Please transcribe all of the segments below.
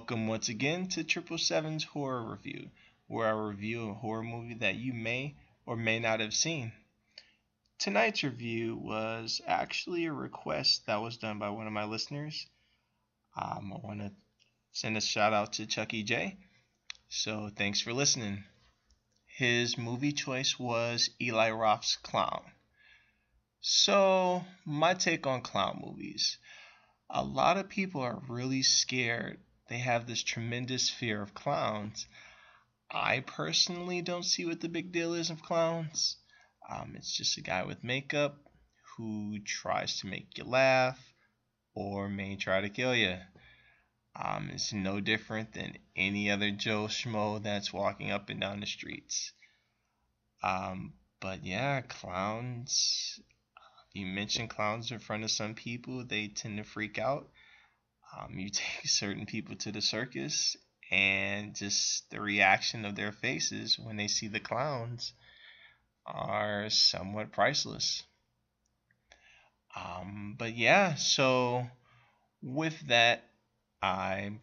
Welcome once again to 777's Horror Review, where I review a horror movie that you may or may not have seen. Tonight's review was actually a request that was done by one of my listeners. I want to send a shout out to Chucky J. So thanks for listening. His movie choice was Eli Roth's Clown. So, my take on clown movies. A lot of people are really scared. They have this tremendous fear of clowns. I personally don't see what the big deal is of clowns. It's just a guy with makeup who tries to make you laugh or may try to kill you. It's no different than any other Joe Schmo that's walking up and down the streets. But yeah, clowns. You mention clowns in front of some people, they tend to freak out. You take certain people to the circus, and just the reaction of their faces when they see the clowns are somewhat priceless. But yeah, so with that, I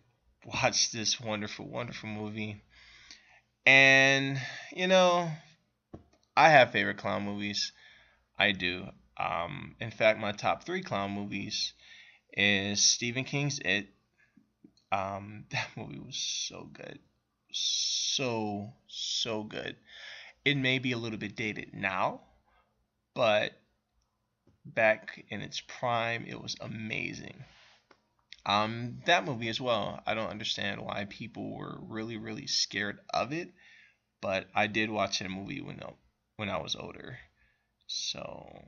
watched this wonderful, wonderful movie. And, I have favorite clown movies. I do. In fact, my top three clown movies is Stephen King's It. That movie was so good. So good. It may be a little bit dated now, but back in its prime, it was amazing. That movie as well. I don't understand why people were really, really scared of it, but I did watch it in a movie when I was older. So,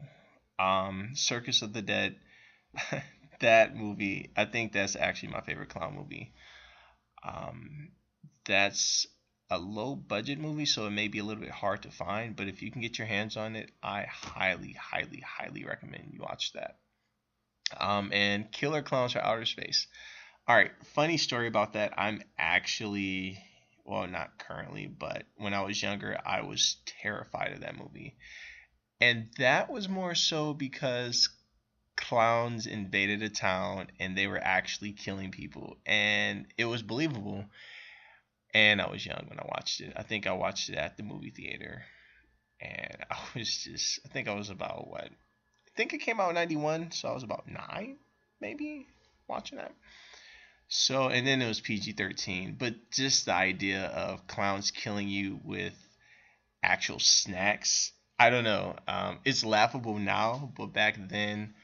Circus of the Dead. That movie, I think that's actually my favorite clown movie. That's a low budget movie, so it may be a little bit hard to find, but if you can get your hands on it, I highly, highly, highly recommend you watch that. And Killer Clowns from Outer Space. All right, funny story about that. I'm actually, well, not currently, but when I was younger, I was terrified of that movie. And that was more so because clowns invaded a town and they were actually killing people, and it was believable. And I was young when I watched it. I think I watched it at the movie theater, and I think I was about what? I think it came out in 91, so I was about 9, maybe, watching that. So, and then it was PG-13, but just the idea of clowns killing you with actual snacks, I don't know. It's laughable now, but back then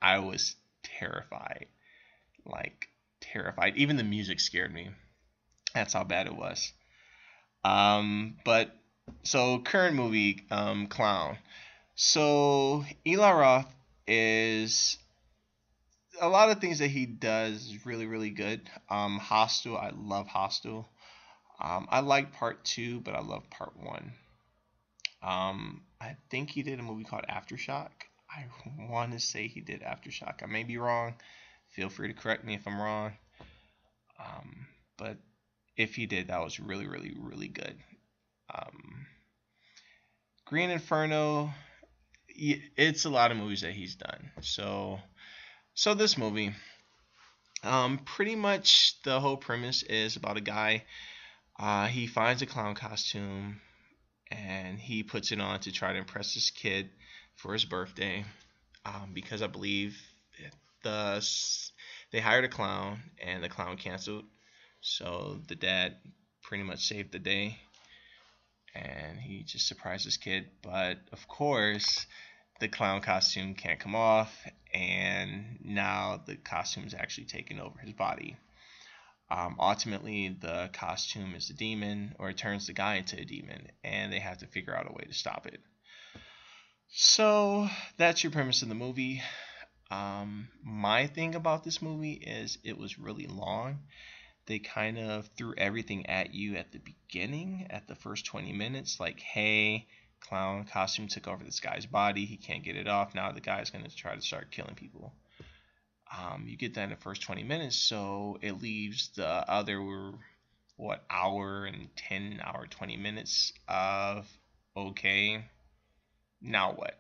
I was terrified. Like, terrified. Even the music scared me. That's how bad it was. But so current movie, Clown. So Eli Roth is a lot of things that he does is really, really good. Hostel, I love Hostel. I like part two, but I love part one. I think he did a movie called Aftershock. I want to say he did Aftershock. I may be wrong. Feel free to correct me if I'm wrong. But if he did, that was really, really, really good. Green Inferno, it's a lot of movies that he's done. So this movie, pretty much the whole premise is about a guy. He finds a clown costume and he puts it on to try to impress his kid for his birthday, because I believe the they hired a clown and the clown canceled, so the dad pretty much saved the day and he just surprised his kid. But of course, the clown costume can't come off, and now the costume is actually taking over his body. Ultimately, the costume is a demon, or it turns the guy into a demon, and they have to figure out a way to stop it. So that's your premise of the movie. My thing about this movie is it was really long. They kind of threw everything at you at the beginning, at the first 20 minutes, like, hey, clown costume took over this guy's body, he can't get it off, now the guy's going to try to start killing people. You get that in the first 20 minutes, so it leaves the other, hour and 10, hour, 20 minutes of, okay, now what?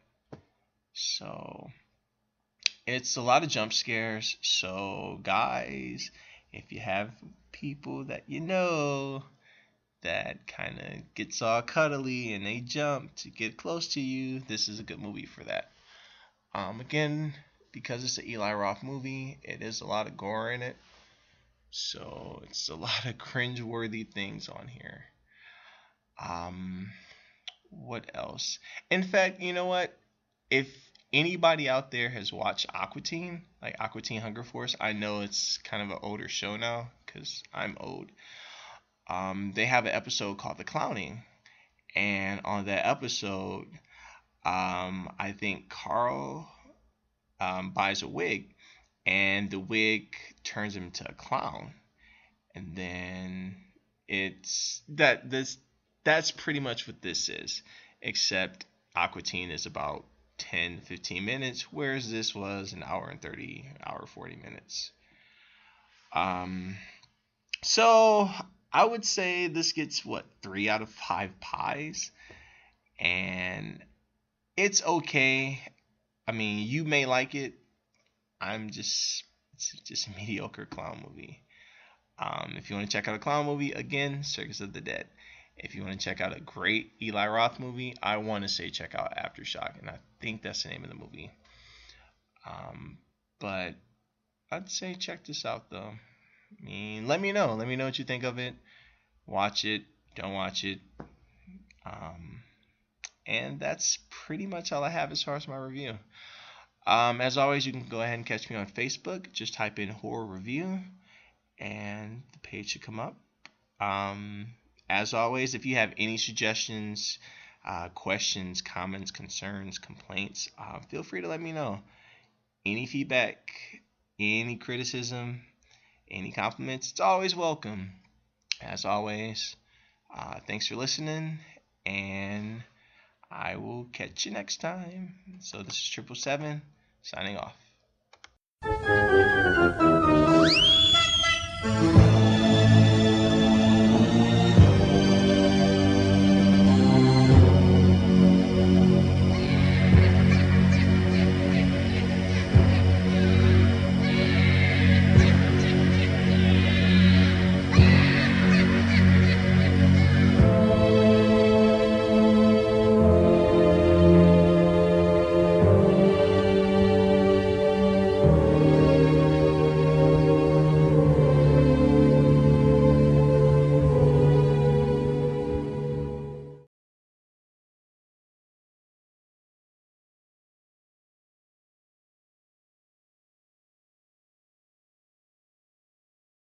So, it's a lot of jump scares, so guys, if you have people that you know that kind of gets all cuddly and they jump to get close to you, this is a good movie for that. Again, because it's an Eli Roth movie, it is a lot of gore in it. So it's a lot of cringe-worthy things on here. What else? In fact, you know what? If anybody out there has watched Aqua Teen, like Aqua Teen Hunger Force, I know it's kind of an older show now because I'm old. They have an episode called The Clowning, and on that episode, I think Carl buys a wig, and the wig turns him into a clown, and then that's pretty much what this is, except Aqua Teen is about 10-15 minutes, whereas this was an hour and 30, hour 40 minutes. So I would say this gets 3 out of 5 pies, and it's okay. I mean, you may like it. It's just a mediocre clown movie. If you want to check out a clown movie, again, Circus of the Dead. If you want to check out a great Eli Roth movie, I want to say check out Aftershock, and I think that's the name of the movie. But I'd say check this out, though. I mean, let me know. Let me know what you think of it. Watch it. Don't watch it. And that's pretty much all I have as far as my review. As always, you can go ahead and catch me on Facebook. Just type in Horror Review, and the page should come up. As always, if you have any suggestions, questions, comments, concerns, complaints, feel free to let me know. Any feedback, any criticism, any compliments, it's always welcome. As always, thanks for listening, and I will catch you next time. So this is 777 signing off.